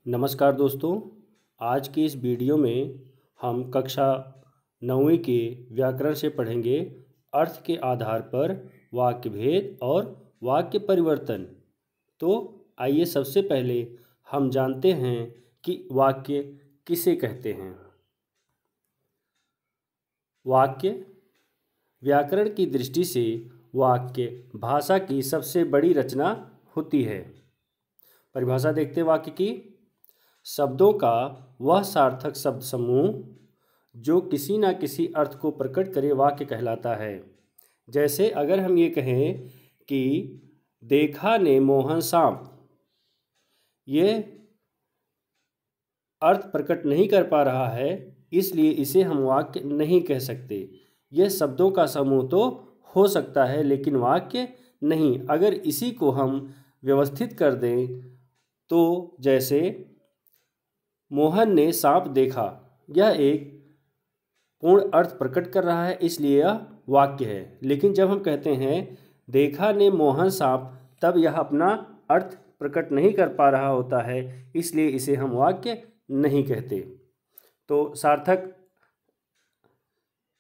नमस्कार दोस्तों। आज की इस वीडियो में हम कक्षा 9वीं के व्याकरण से पढ़ेंगे अर्थ के आधार पर वाक्य भेद और वाक्य परिवर्तन। तो आइए सबसे पहले हम जानते हैं कि वाक्य किसे कहते हैं। वाक्य व्याकरण की दृष्टि से वाक्य भाषा की सबसे बड़ी रचना होती है। परिभाषा देखते हैं वाक्य की। शब्दों का वह सार्थक शब्द समूह जो किसी न किसी अर्थ को प्रकट करे वाक्य कहलाता है। जैसे अगर हम ये कहें कि देखा ने मोहन सांप, ये अर्थ प्रकट नहीं कर पा रहा है, इसलिए इसे हम वाक्य नहीं कह सकते। यह शब्दों का समूह तो हो सकता है लेकिन वाक्य नहीं। अगर इसी को हम व्यवस्थित कर दें तो जैसे मोहन ने सांप देखा, यह एक पूर्ण अर्थ प्रकट कर रहा है, इसलिए यह वाक्य है। लेकिन जब हम कहते हैं देखा ने मोहन सांप, तब यह अपना अर्थ प्रकट नहीं कर पा रहा होता है, इसलिए इसे हम वाक्य नहीं कहते। तो सार्थक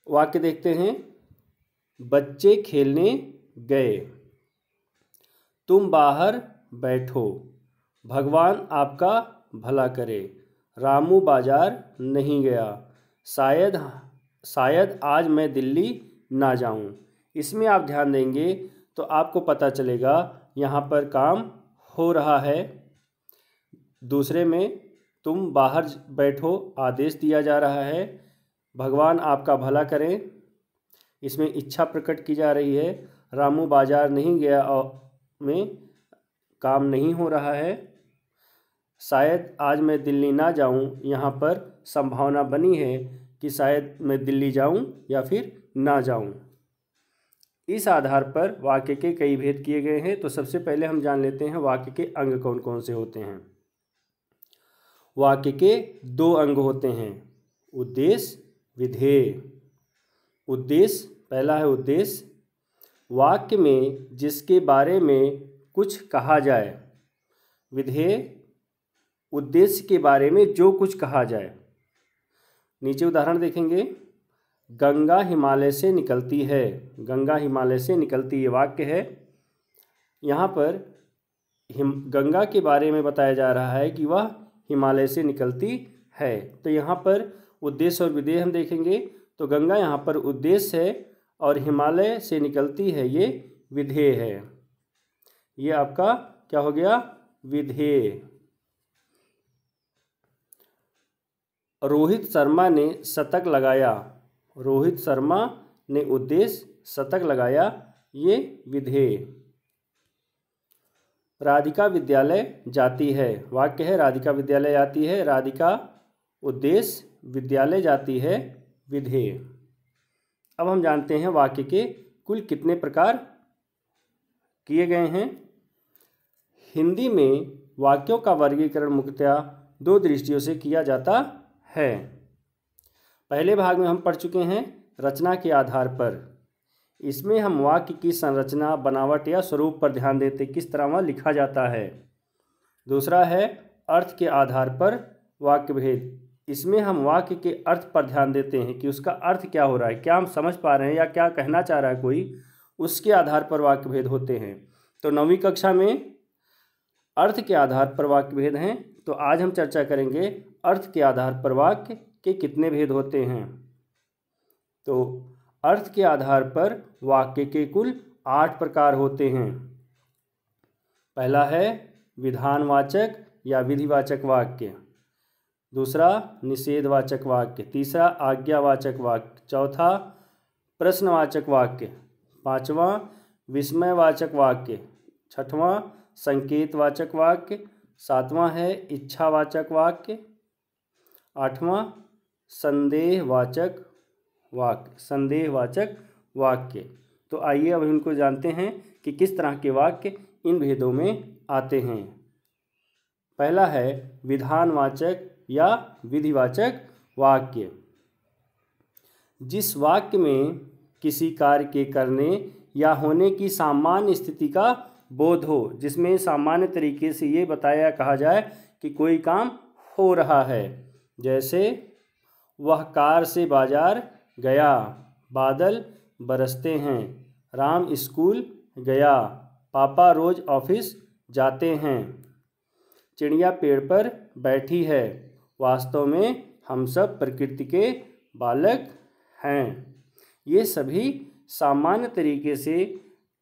वाक्य देखते हैं। बच्चे खेलने गए, तुम बाहर बैठो, भगवान आपका भला करे, रामू बाजार नहीं गया, शायद आज मैं दिल्ली ना जाऊं। इसमें आप ध्यान देंगे तो आपको पता चलेगा यहाँ पर काम हो रहा है। दूसरे में तुम बाहर बैठो आदेश दिया जा रहा है, भगवान आपका भला करें, इसमें इच्छा प्रकट की जा रही है। रामू बाजार नहीं गया में काम नहीं हो रहा है। शायद आज मैं दिल्ली ना जाऊं, यहाँ पर संभावना बनी है कि शायद मैं दिल्ली जाऊं या फिर ना जाऊं। इस आधार पर वाक्य के कई भेद किए गए हैं। तो सबसे पहले हम जान लेते हैं वाक्य के अंग कौन कौन से होते हैं। वाक्य के दो अंग होते हैं, उद्देश्य, विधेय। उद्देश्य, पहला है उद्देश्य, वाक्य में जिसके बारे में कुछ कहा जाए। विधेय, उद्देश्य के बारे में जो कुछ कहा जाए। नीचे उदाहरण देखेंगे। गंगा हिमालय से निकलती है, गंगा हिमालय से निकलती, ये वाक्य है। यहाँ पर गंगा के बारे में बताया जा रहा है कि वह हिमालय से निकलती है। तो यहाँ पर उद्देश्य और विधेय हम देखेंगे तो गंगा यहाँ पर उद्देश्य है और हिमालय से निकलती है ये विधेय है। ये आपका क्या हो गया, विधेय। रोहित शर्मा ने शतक लगाया, रोहित शर्मा ने उद्देश्य शतक लगाया, ये विधेय। राधिका विद्यालय जाती है, वाक्य है राधिका विद्यालय जाती है, राधिका उद्देश्य, विद्यालय जाती है, विधेय। अब हम जानते हैं वाक्य के कुल कितने प्रकार किए गए हैं। हिंदी में वाक्यों का वर्गीकरण मुख्यतः दो दृष्टियों से किया जाता है। पहले भाग में हम पढ़ चुके हैं रचना के आधार पर। इसमें हम वाक्य की संरचना, बनावट या स्वरूप पर ध्यान देते, किस तरह वह लिखा जाता है। दूसरा है अर्थ के आधार पर वाक्य भेद। इसमें हम वाक्य के अर्थ पर ध्यान देते हैं कि उसका अर्थ क्या हो रहा है, क्या हम समझ पा रहे हैं या क्या कहना चाह रहा है कोई, उसके आधार पर वाक्य भेद होते हैं। तो 9वीं कक्षा में अर्थ के आधार पर वाक्य भेद हैं। तो आज हम चर्चा करेंगे अर्थ के आधार पर वाक्य के कितने भेद होते हैं। तो अर्थ के आधार पर वाक्य के कुल 8 प्रकार होते हैं। पहला है विधानवाचक या विधिवाचक वाक्य, दूसरा निषेधवाचक वाक्य, तीसरा आज्ञावाचक वाक्य, चौथा प्रश्नवाचक वाक्य, पांचवा विस्मयवाचक वाक्य, छठवां संकेतवाचक वाक्य, सातवां है इच्छावाचक वाक्य, आठवां संदेहवाचक वाक्य, संदेहवाचक वाक्य। तो आइए अब इनको जानते हैं कि किस तरह के वाक्य इन भेदों में आते हैं। पहला है विधानवाचक या विधिवाचक वाक्य। जिस वाक्य में किसी कार्य के करने या होने की सामान्य स्थिति का बोध हो, जिसमें सामान्य तरीके से ये बताया कहा जाए कि कोई काम हो रहा है। जैसे वह कार से बाजार गया, बादल बरसते हैं, राम स्कूल गया, पापा रोज ऑफिस जाते हैं, चिड़िया पेड़ पर बैठी है। वास्तव में हम सब प्रकृति के बालक हैं। ये सभी सामान्य तरीके से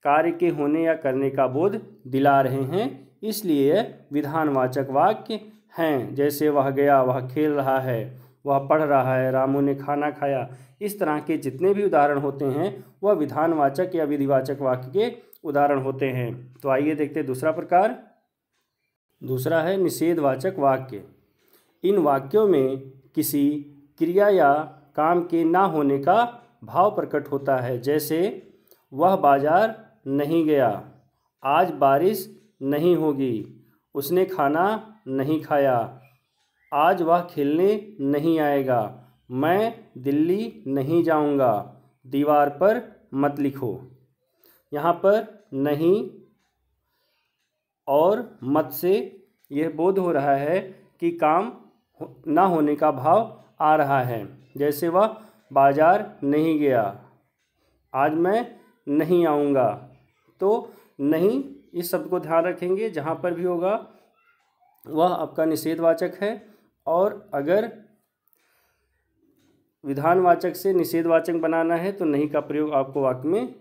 कार्य के होने या करने का बोध दिला रहे हैं, इसलिए विधानवाचक वाक्य हैं। जैसे वह गया, वह खेल रहा है, वह पढ़ रहा है, रामू ने खाना खाया। इस तरह के जितने भी उदाहरण होते हैं वह विधानवाचक या विधिवाचक वाक्य के उदाहरण होते हैं। तो आइए देखते हैं दूसरा प्रकार। दूसरा है निषेधवाचक वाक्य। इन वाक्यों में किसी क्रिया या काम के ना होने का भाव प्रकट होता है। जैसे वह बाजार नहीं गया, आज बारिश नहीं होगी, उसने खाना नहीं खाया, आज वह खेलने नहीं आएगा, मैं दिल्ली नहीं जाऊंगा, दीवार पर मत लिखो। यहाँ पर नहीं और मत से यह बोध हो रहा है कि काम ना होने का भाव आ रहा है। जैसे वह बाजार नहीं गया, आज मैं नहीं आऊँगा, तो नहीं इस शब्द को ध्यान रखेंगे, जहाँ पर भी होगा वह आपका निषेधवाचक है। और अगर विधानवाचक से निषेधवाचक बनाना है तो नहीं का प्रयोग आपको वाक्य में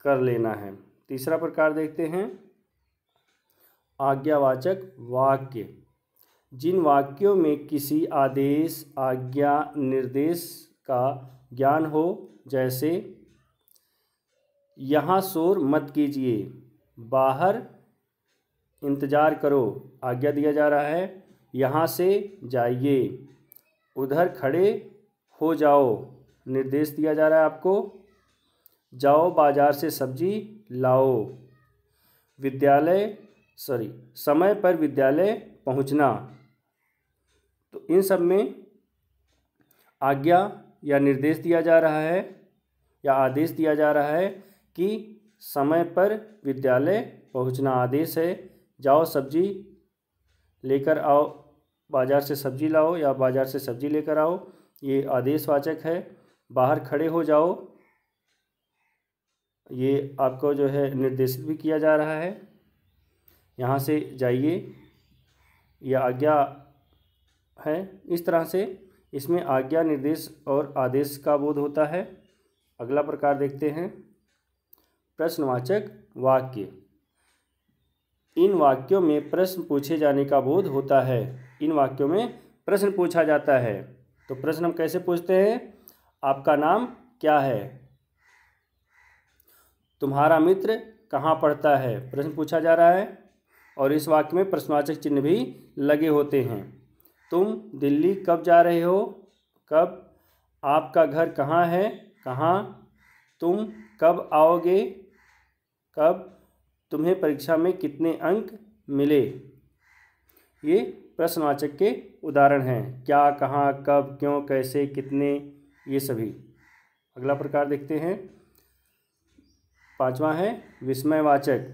कर लेना है। तीसरा प्रकार देखते हैं आज्ञावाचक वाक्य। जिन वाक्यों में किसी आदेश, आज्ञा, निर्देश का ज्ञान हो, जैसे यहाँ शोर मत कीजिए, बाहर इंतज़ार करो, आज्ञा दिया जा रहा है, यहाँ से जाइए, उधर खड़े हो जाओ, निर्देश दिया जा रहा है आपको, जाओ बाजार से सब्जी लाओ, समय पर विद्यालय पहुँचना। तो इन सब में आज्ञा या निर्देश दिया जा रहा है या आदेश दिया जा रहा है कि समय पर विद्यालय पहुँचना आदेश है। जाओ सब्जी लेकर आओ, बाज़ार से सब्जी लाओ या बाज़ार से सब्जी लेकर आओ, ये आदेशवाचक है। बाहर खड़े हो जाओ, ये आपको जो है निर्देशित भी किया जा रहा है। यहाँ से जाइए, यह आज्ञा है। इस तरह से इसमें आज्ञा, निर्देश और आदेश का बोध होता है। अगला प्रकार देखते हैं प्रश्नवाचक वाक्य। इन वाक्यों में प्रश्न पूछे जाने का बोध होता है। इन वाक्यों में प्रश्न पूछा जाता है। तो प्रश्न हम कैसे पूछते हैं? आपका नाम क्या है? तुम्हारा मित्र कहाँ पढ़ता है? प्रश्न पूछा जा रहा है और इस वाक्य में प्रश्नवाचक चिन्ह भी लगे होते हैं। तुम दिल्ली कब जा रहे हो? कब? आपका घर कहाँ है? कहाँ? तुम कब आओगे? कब? तुम्हें परीक्षा में कितने अंक मिले? ये प्रश्नवाचक के उदाहरण हैं। क्या, कहाँ, कब, क्यों, कैसे, कितने, ये सभी। अगला प्रकार देखते हैं, पांचवा है विस्मयवाचक।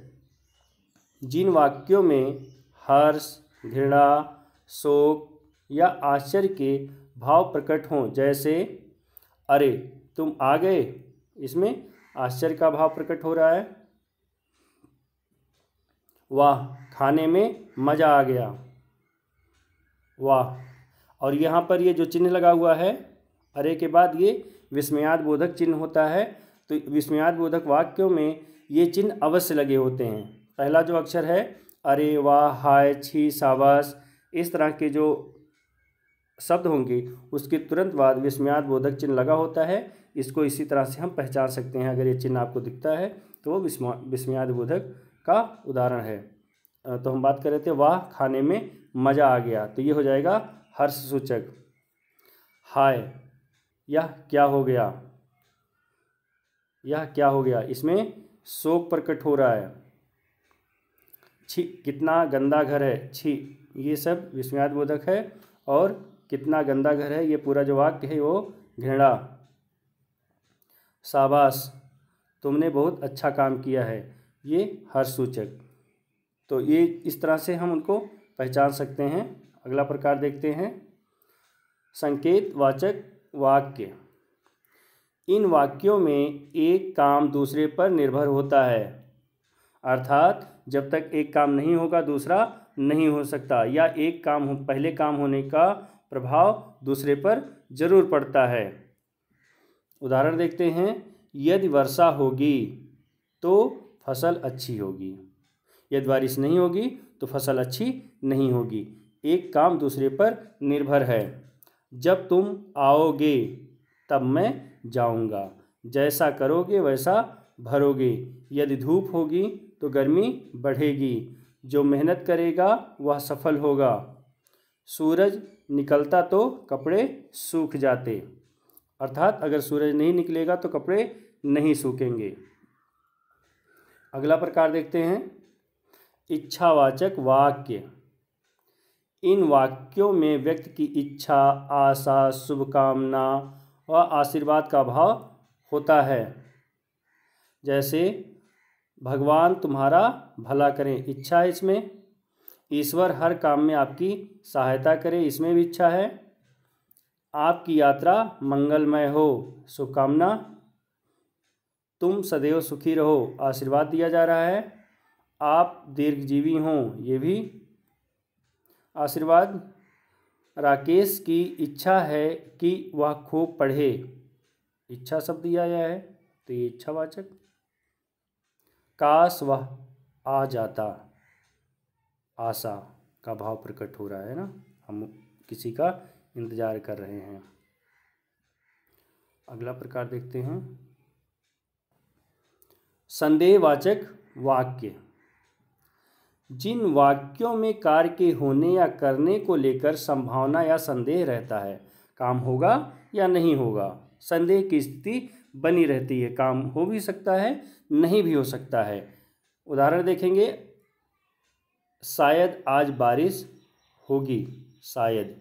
जिन वाक्यों में हर्ष, घृणा, शोक या आश्चर्य के भाव प्रकट हों, जैसे अरे तुम आ गए, इसमें आश्चर्य का भाव प्रकट हो रहा है। वाह, खाने में मज़ा आ गया, वाह। और यहाँ पर ये जो चिन्ह लगा हुआ है अरे के बाद, ये विस्मयादिबोधक चिन्ह होता है। तो विस्मयादिबोधक वाक्यों में ये चिन्ह अवश्य लगे होते हैं। पहला जो अक्षर है अरे, वाह, हाय, छी, शाबाश, इस तरह के जो शब्द होंगे उसके तुरंत बाद विस्मयादिबोधक चिन्ह लगा होता है। इसको इसी तरह से हम पहचान सकते हैं। अगर ये चिन्ह आपको दिखता है तो वो विस्मयादिबोधक का उदाहरण है। तो हम बात कर रहे थे वाह, खाने में मज़ा आ गया, तो ये हो जाएगा हर्ष सूचक। हाय, यह क्या हो गया? यह क्या हो गया, इसमें शोक प्रकट हो रहा है। छी, कितना गंदा घर है, छी, ये सब विस्मयादिबोधक है। और कितना गंदा घर है, ये पूरा जो वाक्य है वो घृणा। शाबाश, तुमने बहुत अच्छा काम किया है, ये हर्ष सूचक। तो ये इस तरह से हम उनको पहचान सकते हैं। अगला प्रकार देखते हैं, संकेतवाचक वाक्य। इन वाक्यों में एक काम दूसरे पर निर्भर होता है, अर्थात जब तक एक काम नहीं होगा दूसरा नहीं हो सकता, या एक काम पहले काम होने का प्रभाव दूसरे पर जरूर पड़ता है। उदाहरण देखते हैं, यदि वर्षा होगी तो फसल अच्छी होगी, यदि बारिश नहीं होगी तो फसल अच्छी नहीं होगी। एक काम दूसरे पर निर्भर है। जब तुम आओगे तब मैं जाऊंगा, जैसा करोगे वैसा भरोगे। यदि धूप होगी तो गर्मी बढ़ेगी, जो मेहनत करेगा वह सफल होगा। सूरज निकलता तो कपड़े सूख जाते, अर्थात अगर सूरज नहीं निकलेगा तो कपड़े नहीं सूखेंगे। अगला प्रकार देखते हैं, इच्छावाचक वाक्य। इन वाक्यों में व्यक्ति की इच्छा, आशा, शुभकामना व आशीर्वाद का भाव होता है। जैसे भगवान तुम्हारा भला करें, इच्छा है इसमें। ईश्वर हर काम में आपकी सहायता करे, इसमें भी इच्छा है। आपकी यात्रा मंगलमय हो, शुभकामना। तुम सदैव सुखी रहो, आशीर्वाद दिया जा रहा है। आप दीर्घजीवी हों, ये भी आशीर्वाद। राकेश की इच्छा है कि वह खूब पढ़े, इच्छा शब्द दिया गया है तो ये इच्छावाचक। काश वह आ जाता, आशा का भाव प्रकट हो रहा है ना, हम किसी का इंतजार कर रहे हैं। अगला प्रकार देखते हैं, संदेहवाचक वाक्य। जिन वाक्यों में कार्य के होने या करने को लेकर संभावना या संदेह रहता है, काम होगा या नहीं होगा, संदेह की स्थिति बनी रहती है। काम हो भी सकता है, नहीं भी हो सकता है। उदाहरण देखेंगे, शायद आज बारिश होगी, शायद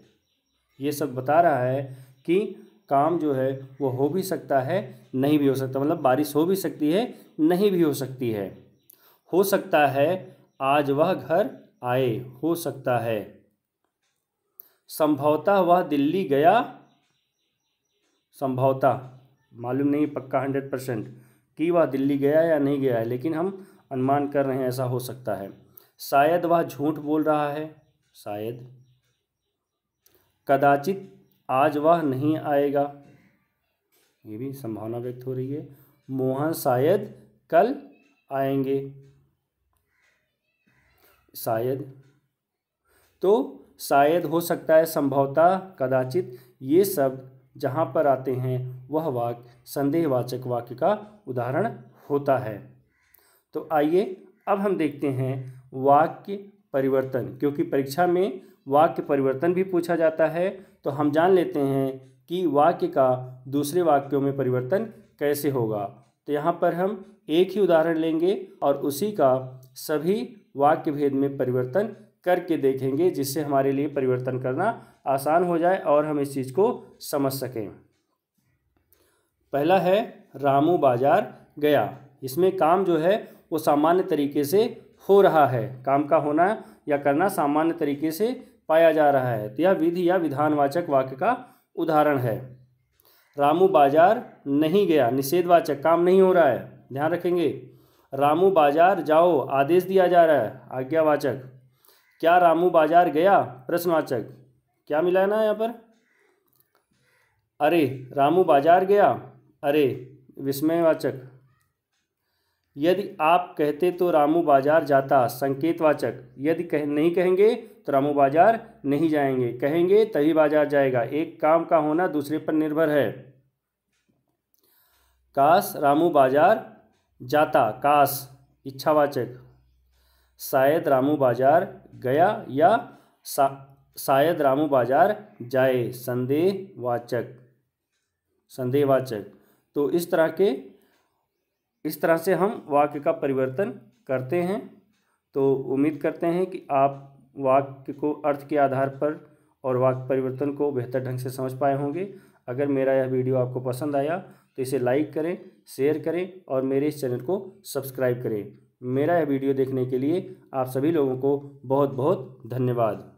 ये सब बता रहा है कि काम जो है वो हो भी सकता है, नहीं भी हो सकता, मतलब बारिश हो भी सकती है, नहीं भी हो सकती है। हो सकता है आज वह घर आए, हो सकता है। संभवतः वह दिल्ली गया, संभवतः मालूम नहीं पक्का 100% कि वह दिल्ली गया या नहीं गया है, लेकिन हम अनुमान कर रहे हैं ऐसा हो सकता है। शायद वह झूठ बोल रहा है, शायद। कदाचित आज वह नहीं आएगा, ये भी संभावना व्यक्त हो रही है। मोहन शायद कल आएंगे, शायद। तो शायद, हो सकता है, संभवतः, कदाचित, ये शब्द जहाँ पर आते हैं वह वाक्य संदेहवाचक वाक्य का उदाहरण होता है। तो आइए अब हम देखते हैं वाक्य परिवर्तन, क्योंकि परीक्षा में वाक्य परिवर्तन भी पूछा जाता है। तो हम जान लेते हैं कि वाक्य का दूसरे वाक्यों में परिवर्तन कैसे होगा। तो यहाँ पर हम एक ही उदाहरण लेंगे और उसी का सभी वाक्य भेद में परिवर्तन करके देखेंगे, जिससे हमारे लिए परिवर्तन करना आसान हो जाए और हम इस चीज़ को समझ सकें। पहला है रामू बाजार गया। इसमें काम जो है वो सामान्य तरीके से हो रहा है, काम का होना या करना सामान्य तरीके से पाया जा रहा है। तो यह विधि या विधानवाचक वाक्य का उदाहरण है। रामू बाजार नहीं गया, निषेधवाचक, काम नहीं हो रहा है, ध्यान रखेंगे। रामू बाजार जाओ, आदेश दिया जा रहा है, आज्ञावाचक। क्या रामू बाजार गया, प्रश्नवाचक। क्या मिला है ना यहाँ पर, अरे रामू बाजार गया, अरे विस्मयवाचक। यदि आप कहते तो रामू बाजार जाता, संकेतवाचक। यदि नहीं कहेंगे तो रामू बाजार नहीं जाएंगे, कहेंगे तभी बाजार जाएगा। एक काम का होना दूसरे पर निर्भर है। काश रामू बाजार जाता, काश इच्छावाचक। शायद रामू बाजार गया या शायद रामू बाजार जाए, संदेहवाचक, संदेहवाचक। तो इस तरह से हम वाक्य का परिवर्तन करते हैं। तो उम्मीद करते हैं कि आप वाक्य को अर्थ के आधार पर और वाक्य परिवर्तन को बेहतर ढंग से समझ पाए होंगे। अगर मेरा यह वीडियो आपको पसंद आया तो इसे लाइक करें, शेयर करें और मेरे इस चैनल को सब्सक्राइब करें। मेरा यह वीडियो देखने के लिए आप सभी लोगों को बहुत बहुत धन्यवाद।